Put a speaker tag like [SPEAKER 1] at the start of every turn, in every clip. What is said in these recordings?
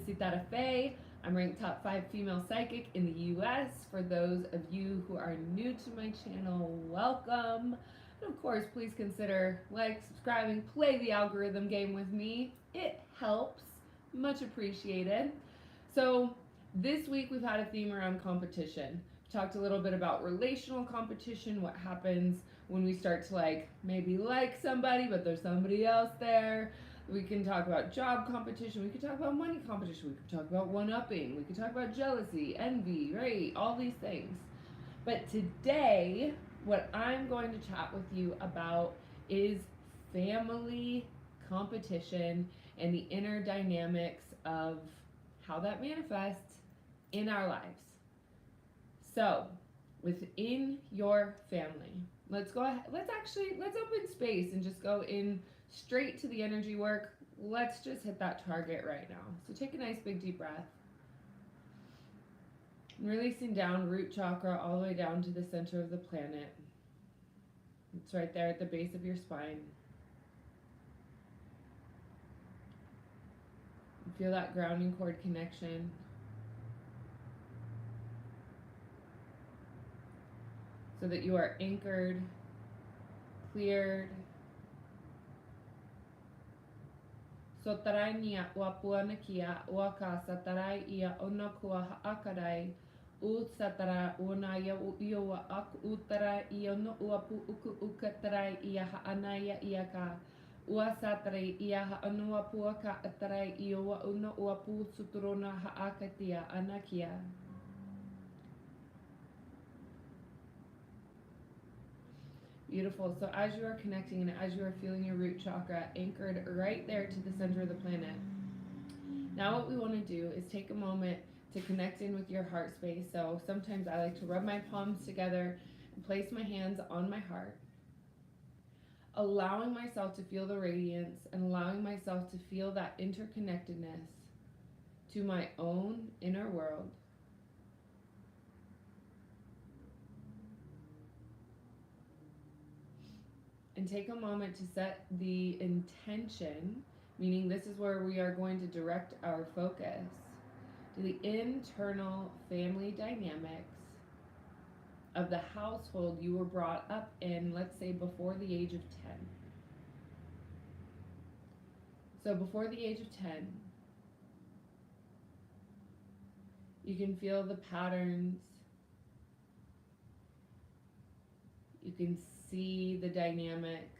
[SPEAKER 1] Sitara. I'm ranked top 5 female psychic in the US. For those of you who are new to my channel, welcome. And of course, please consider subscribing, play the algorithm game with me. It helps. Much appreciated. So this week we've had a theme around competition. We talked a little bit about relational competition, what happens when we start to maybe like somebody, but there's somebody else there. We can talk about job competition. We could talk about money competition. We could talk about one-upping. We could talk about jealousy, envy, right? All these things. But today, what I'm going to chat with you about is family competition and the inner dynamics of how that manifests in our lives. So, within your family, let's go ahead. Let's open space and just go in straight to the energy work. Let's just hit that target right now. So take a nice big deep breath. And releasing down root chakra all the way down to the center of the planet. It's right there at the base of your spine. Feel that grounding cord connection. So that you are anchored, cleared. Sotarai nia wapua nakia waka satarai ia onakua haakarai u satara unaya uiwa ak utara ia no uapu uku ukatarai ia haanaya iaka ua satarai ia haanuapua ka atarai ia wa una uapu suturona haakatia anakia. Beautiful. So as you are connecting and as you are feeling your root chakra anchored right there to the center of the planet, now what we want to do is take a moment to connect in with your heart space. So sometimes I like to rub my palms together and place my hands on my heart, allowing myself to feel the radiance and allowing myself to feel that interconnectedness to my own inner world. And take a moment to set the intention, meaning this is where we are going to direct our focus to the internal family dynamics of the household you were brought up in, let's say before the age of 10. So before the age of 10, you can feel the patterns, you can see the dynamics,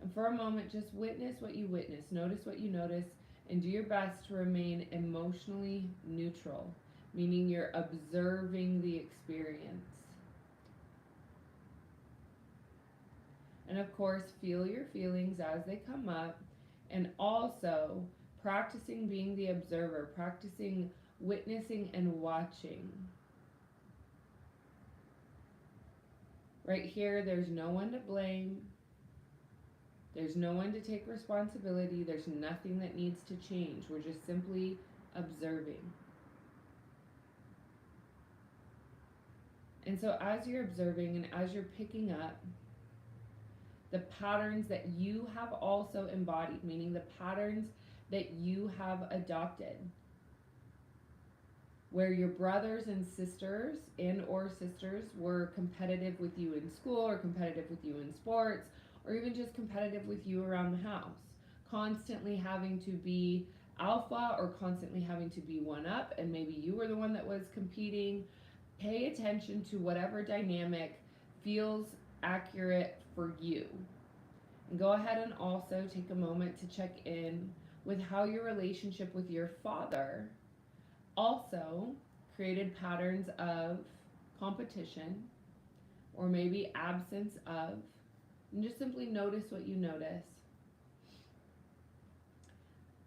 [SPEAKER 1] and for a moment just witness what you witness, notice what you notice, and do your best to remain emotionally neutral, meaning you're observing the experience. And of course, feel your feelings as they come up, and also practicing being the observer, practicing witnessing and watching. Right here, there's no one to blame. There's no one to take responsibility. There's nothing that needs to change. We're just simply observing. And so as you're observing and as you're picking up the patterns that you have also embodied, meaning the patterns that you have adopted, where your brothers and sisters or sisters were competitive with you in school or competitive with you in sports or even just competitive with you around the house, constantly having to be alpha or constantly having to be one up, and maybe you were the one that was competing. Pay attention to whatever dynamic feels accurate for you. And go ahead and also take a moment to check in with how your relationship with your father also created patterns of competition or maybe absence of, and just simply notice what you notice.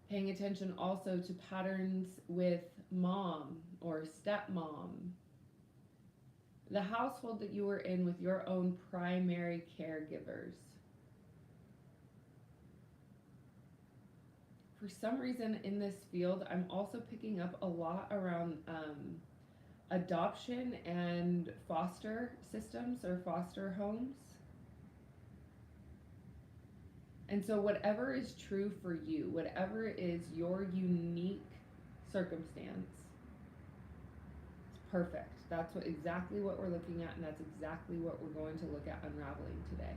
[SPEAKER 1] Paying attention also to patterns with mom or stepmom, the household that you were in with your own primary caregivers. For some reason in this field, I'm also picking up a lot around adoption and foster systems or foster homes. And so whatever is true for you, whatever is your unique circumstance. It's perfect. That's exactly what we're looking at, and that's exactly what we're going to look at unraveling today.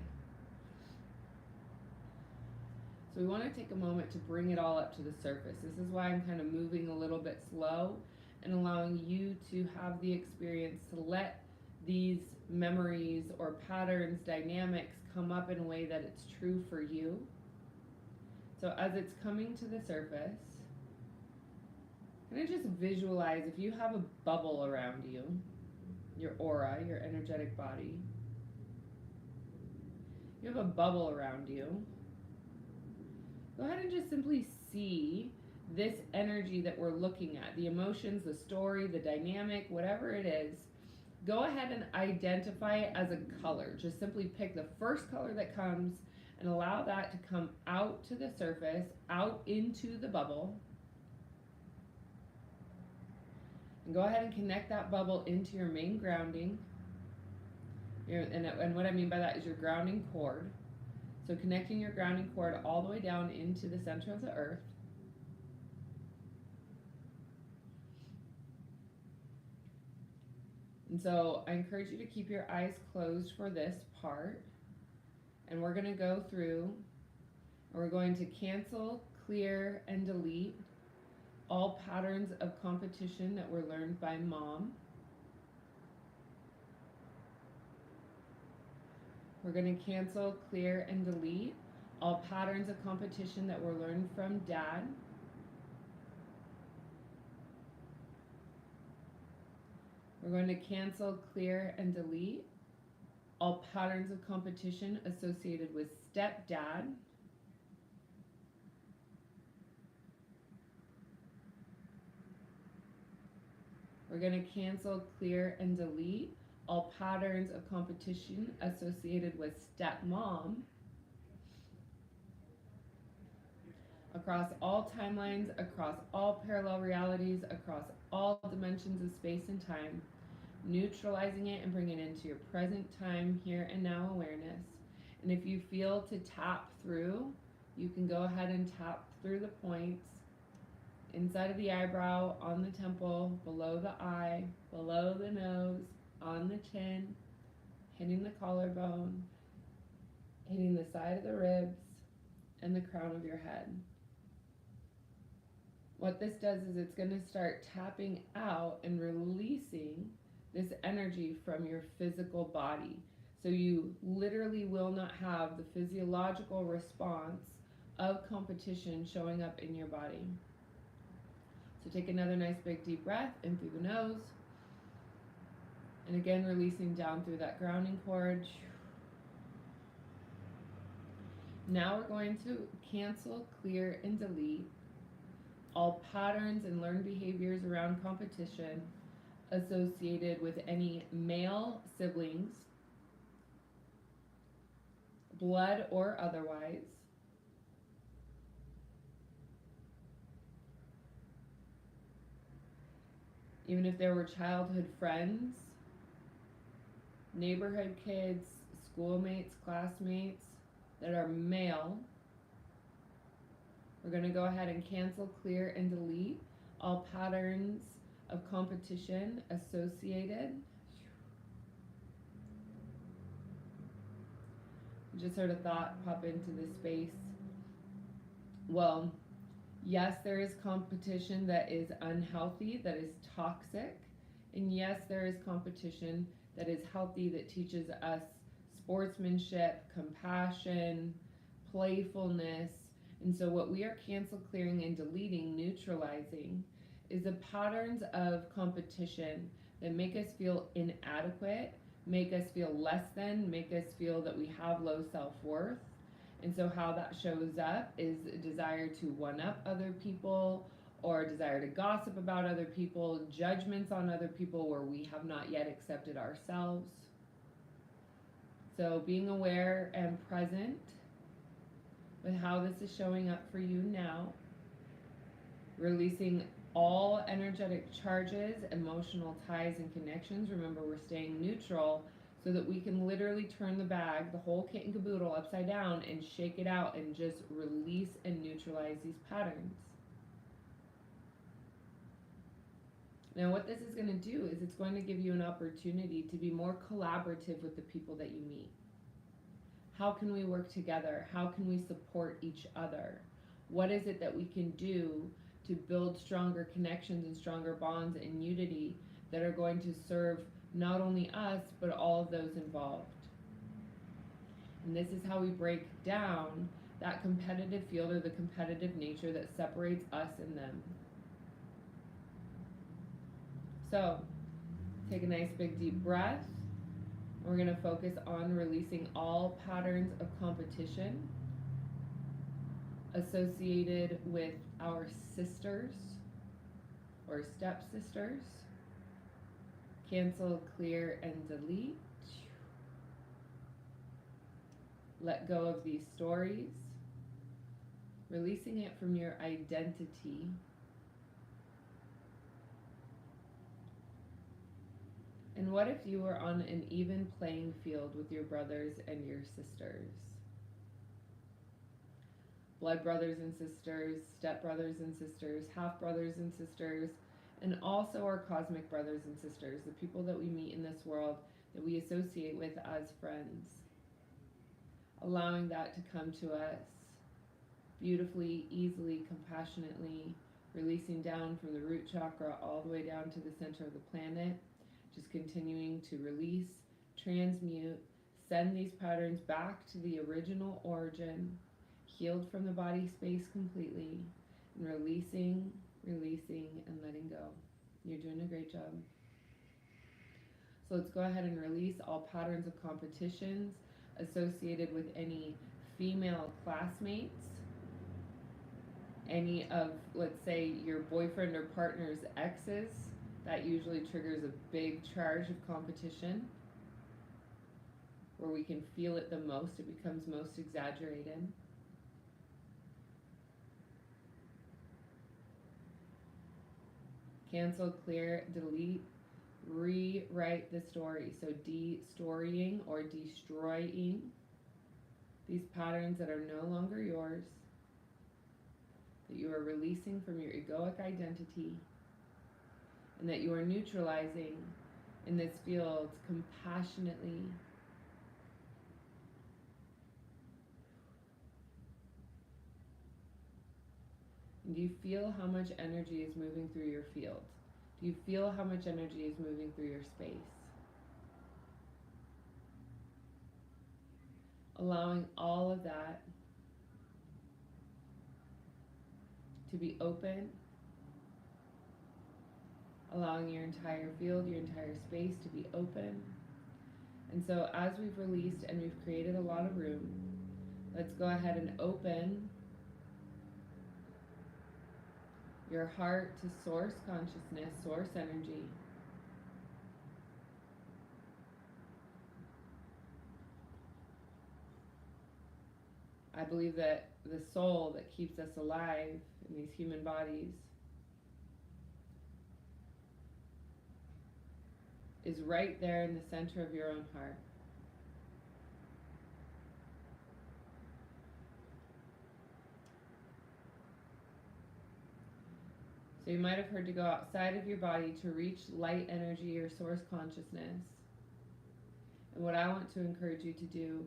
[SPEAKER 1] So we want to take a moment to bring it all up to the surface. This is why I'm kind of moving a little bit slow and allowing you to have the experience to let these memories or patterns, dynamics come up in a way that it's true for you. So as it's coming to the surface, kind of just visualize if you have a bubble around you, your aura, your energetic body. You have a bubble around you. Go ahead and just simply see this energy that we're looking at, the emotions, the story, the dynamic, whatever it is. Go ahead and identify it as a color. Just simply pick the first color that comes and allow that to come out to the surface, out into the bubble. And go ahead and connect that bubble into your main grounding. And what I mean by that is your grounding cord. So connecting your grounding cord all the way down into the center of the earth. And so I encourage you to keep your eyes closed for this part. And we're going to go through, and we're going to cancel, clear, and delete all patterns of competition that were learned by mom. We're going to cancel, clear, and delete all patterns of competition that were learned from dad. We're going to cancel, clear, and delete all patterns of competition associated with stepdad. We're going to cancel, clear, and delete all patterns of competition associated with stepmom. Across all timelines, across all parallel realities, across all dimensions of space and time, neutralizing it and bringing it into your present time, here and now awareness. And if you feel to tap through, you can go ahead and tap through the points inside of the eyebrow, on the temple, below the eye, below the nose, on the chin, hitting the collarbone, hitting the side of the ribs, and the crown of your head. What this does is it's going to start tapping out and releasing this energy from your physical body. So you literally will not have the physiological response of competition showing up in your body. So take another nice big deep breath in through the nose. And again, releasing down through that grounding cord. Now we're going to cancel, clear, and delete all patterns and learned behaviors around competition associated with any male siblings, blood or otherwise, even if there were childhood friends, neighborhood kids, schoolmates, classmates that are male. We're going to go ahead and cancel, clear, and delete all patterns of competition associated. Just heard a thought pop into this space. Well, yes, there is competition that is unhealthy, that is toxic. And yes, there is competition that is healthy, that teaches us sportsmanship, compassion, playfulness. And so what we are cancel, clearing, and deleting, neutralizing, is the patterns of competition that make us feel inadequate, make us feel less than, make us feel that we have low self-worth. And so how that shows up is a desire to one-up other people, or a desire to gossip about other people, judgments on other people where we have not yet accepted ourselves. So being aware and present with how this is showing up for you now, releasing all energetic charges, emotional ties, and connections. Remember, we're staying neutral so that we can literally turn the bag, the whole kit and caboodle, upside down and shake it out and just release and neutralize these patterns. Now, what this is going to do is it's going to give you an opportunity to be more collaborative with the people that you meet. How can we work together? How can we support each other? What is it that we can do to build stronger connections and stronger bonds and unity that are going to serve not only us, but all of those involved? And this is how we break down that competitive field or the competitive nature that separates us and them. So, take a nice big deep breath. We're going to focus on releasing all patterns of competition associated with our sisters or stepsisters. Cancel, clear, and delete. Let go of these stories, releasing it from your identity. And what if you were on an even playing field with your brothers and your sisters? Blood brothers and sisters, step brothers and sisters, half brothers and sisters, and also our cosmic brothers and sisters, the people that we meet in this world that we associate with as friends. Allowing that to come to us beautifully, easily, compassionately, releasing down from the root chakra all the way down to the center of the planet. Just continuing to release, transmute, send these patterns back to the original origin, healed from the body space completely, and releasing, and letting go. You're doing a great job. So let's go ahead and release all patterns of competitions associated with any female classmates, any of, let's say, your boyfriend or partner's exes. That usually triggers a big charge of competition where we can feel it the most. It becomes most exaggerated. Cancel, clear, delete, rewrite the story. So de-storying or destroying these patterns that are no longer yours, that you are releasing from your egoic identity, and that you are neutralizing in this field compassionately. And do you feel how much energy is moving through your field? Do you feel how much energy is moving through your space? Allowing all of that to be open, allowing your entire field, your entire space to be open. And so as we've released and we've created a lot of room, let's go ahead and open your heart to source consciousness, source energy. I believe that the soul that keeps us alive in these human bodies is right there in the center of your own heart. So you might have heard to go outside of your body to reach light energy or source consciousness. And what I want to encourage you to do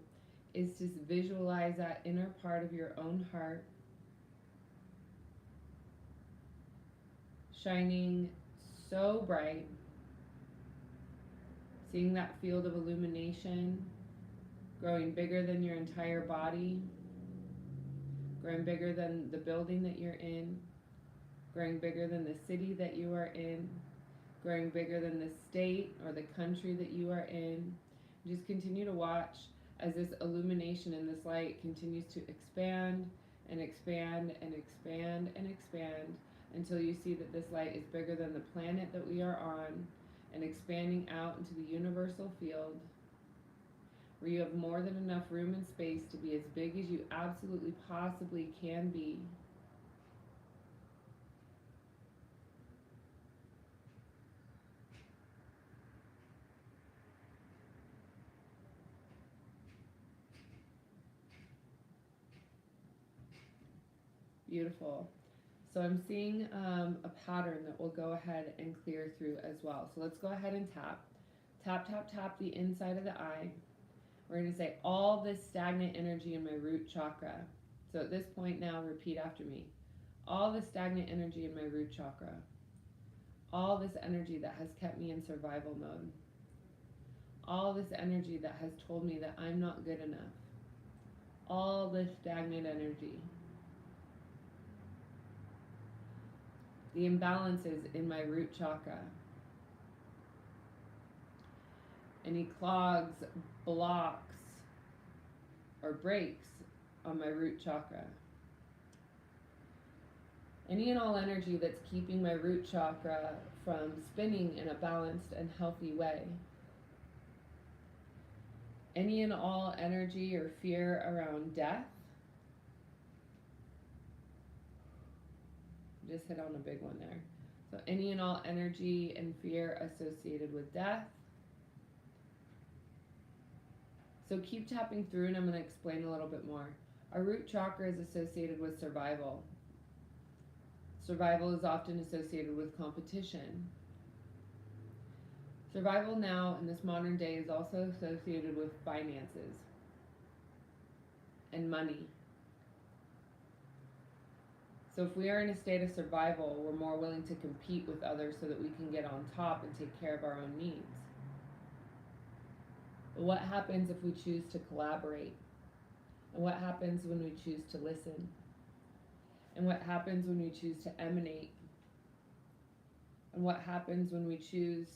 [SPEAKER 1] is to visualize that inner part of your own heart shining so bright, seeing that field of illumination growing bigger than your entire body, growing bigger than the building that you're in, growing bigger than the city that you are in, growing bigger than the state or the country that you are in. Just continue to watch as this illumination and this light continues to expand and expand and expand and expand until you see that this light is bigger than the planet that we are on and expanding out into the universal field where you have more than enough room and space to be as big as you absolutely possibly can be. Beautiful. So I'm seeing a pattern that will go ahead and clear through as well. So let's go ahead and tap. Tap, tap, tap the inside of the eye. We're going to say all this stagnant energy in my root chakra. So at this point now, repeat after me. All the stagnant energy in my root chakra. All this energy that has kept me in survival mode. All this energy that has told me that I'm not good enough. All this stagnant energy. The imbalances in my root chakra. Any clogs, blocks, or breaks on my root chakra. Any and all energy that's keeping my root chakra from spinning in a balanced and healthy way. Any and all energy or fear around death. Just hit on a big one there. So any and all energy and fear associated with death. So keep tapping through, and I'm going to explain a little bit more. Our root chakra is associated with survival. Survival is often associated with competition. Survival now in this modern day is also associated with finances and money. So if we are in a state of survival, we're more willing to compete with others so that we can get on top and take care of our own needs. But what happens if we choose to collaborate? And what happens when we choose to listen? And what happens when we choose to emanate? And what happens when we choose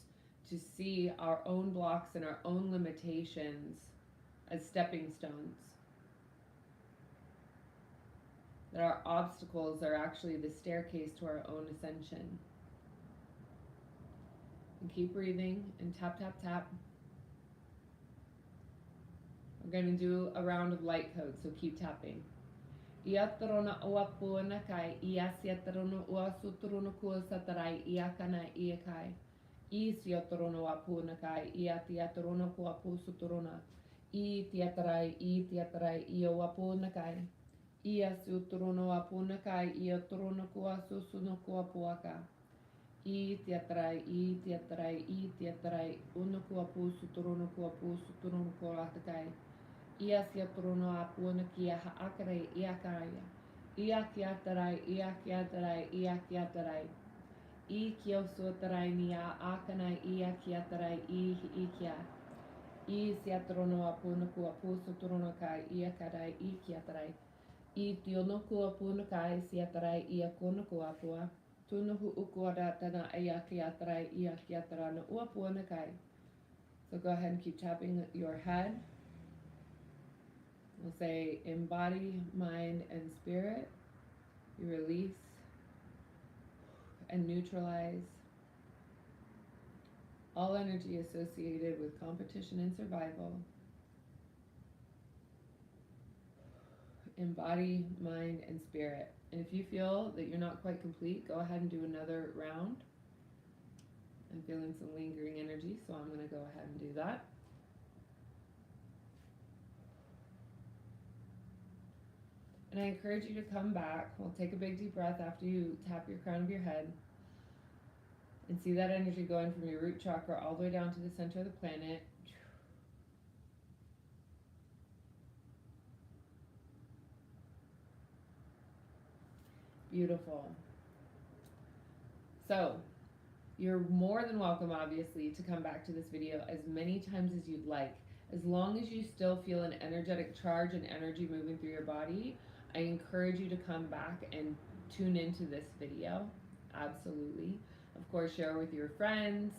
[SPEAKER 1] to see our own blocks and our own limitations as stepping stones? That our obstacles are actually the staircase to our own ascension. And keep breathing and tap, tap, tap. We're going to do a round of light code, so keep tapping. Iatrona uapuna kai, iasiatrona uasutrona kuasatarai, iakana iakai. Isiatrona uapuna kai, iatiatrona kuapusutrona. Itiatarai, iawapuna kai. Iasutrona uapuna kai, iatrona kuasusuna kuapuaka. Itiatarai, unakuapusutrona kuapusutrona kuatakai. Iasiatrono apuna kia haakare iakaya. Iakiatarai. Ikiosotarai nia akanai iakiatarai ikia. Isiatrono apuna kuapuso trono kai iakarai ikiatarai. Itiono kuapuna kai siatarai iakono kuapua. Tunuhu ukuadatana iakiatarai iakiatarana uapuna kai. So go ahead and keep tapping your head. We'll say in body, mind, and spirit, you release and neutralize all energy associated with competition and survival. In body, mind, and spirit. And if you feel that you're not quite complete, go ahead and do another round. I'm feeling some lingering energy, so I'm going to go ahead and do that. And I encourage you to come back. We'll take a big deep breath after you tap your crown of your head. And see that energy going from your root chakra all the way down to the center of the planet. Beautiful. So, you're more than welcome, obviously, to come back to this video as many times as you'd like. As long as you still feel an energetic charge and energy moving through your body, I encourage you to come back and tune into this video. Absolutely. Of course, share with your friends.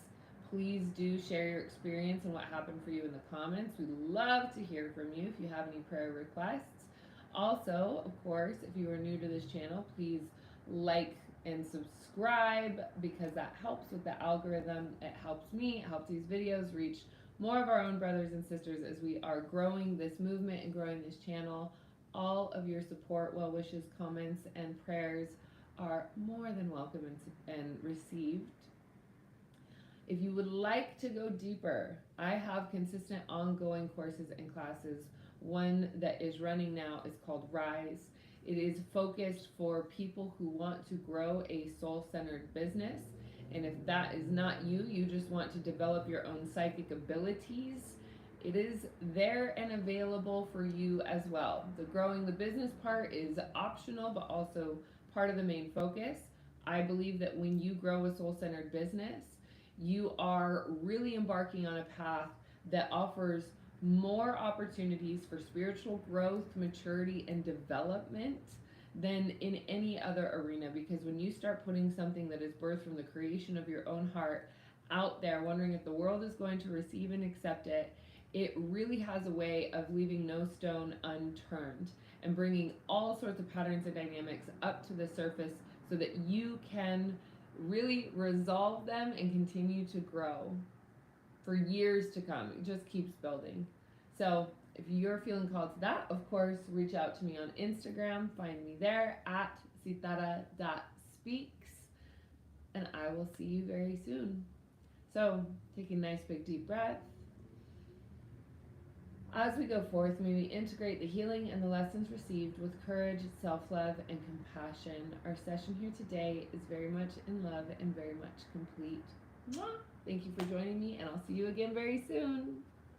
[SPEAKER 1] Please do share your experience and what happened for you in the comments. We'd love to hear from you if you have any prayer requests. Also, of course, if you are new to this channel, please like and subscribe because that helps with the algorithm. It helps me, it helps these videos reach more of our own brothers and sisters as we are growing this movement and growing this channel. All of your support, well wishes, comments, and prayers are more than welcome and received. If you would like to go deeper, I have consistent ongoing courses and classes. One that is running now is called Rise. It is focused for people who want to grow a soul-centered business. And if that is not you, you just want to develop your own psychic abilities, it is there and available for you as well. The growing the business part is optional, but also part of the main focus. I believe that when you grow a soul centered business, you are really embarking on a path that offers more opportunities for spiritual growth, maturity, and development than in any other arena. Because when you start putting something that is birthed from the creation of your own heart out there, wondering if the world is going to receive and accept it, it really has a way of leaving no stone unturned and bringing all sorts of patterns and dynamics up to the surface so that you can really resolve them and continue to grow for years to come. It just keeps building. So if you're feeling called to that, of course, reach out to me on Instagram. Find me there at sitara.speaks, and I will see you very soon. So take a nice big deep breath. As we go forth, may we integrate the healing and the lessons received with courage, self-love, and compassion. Our session here today is very much in love and very much complete. Mwah! Thank you for joining me, and I'll see you again very soon.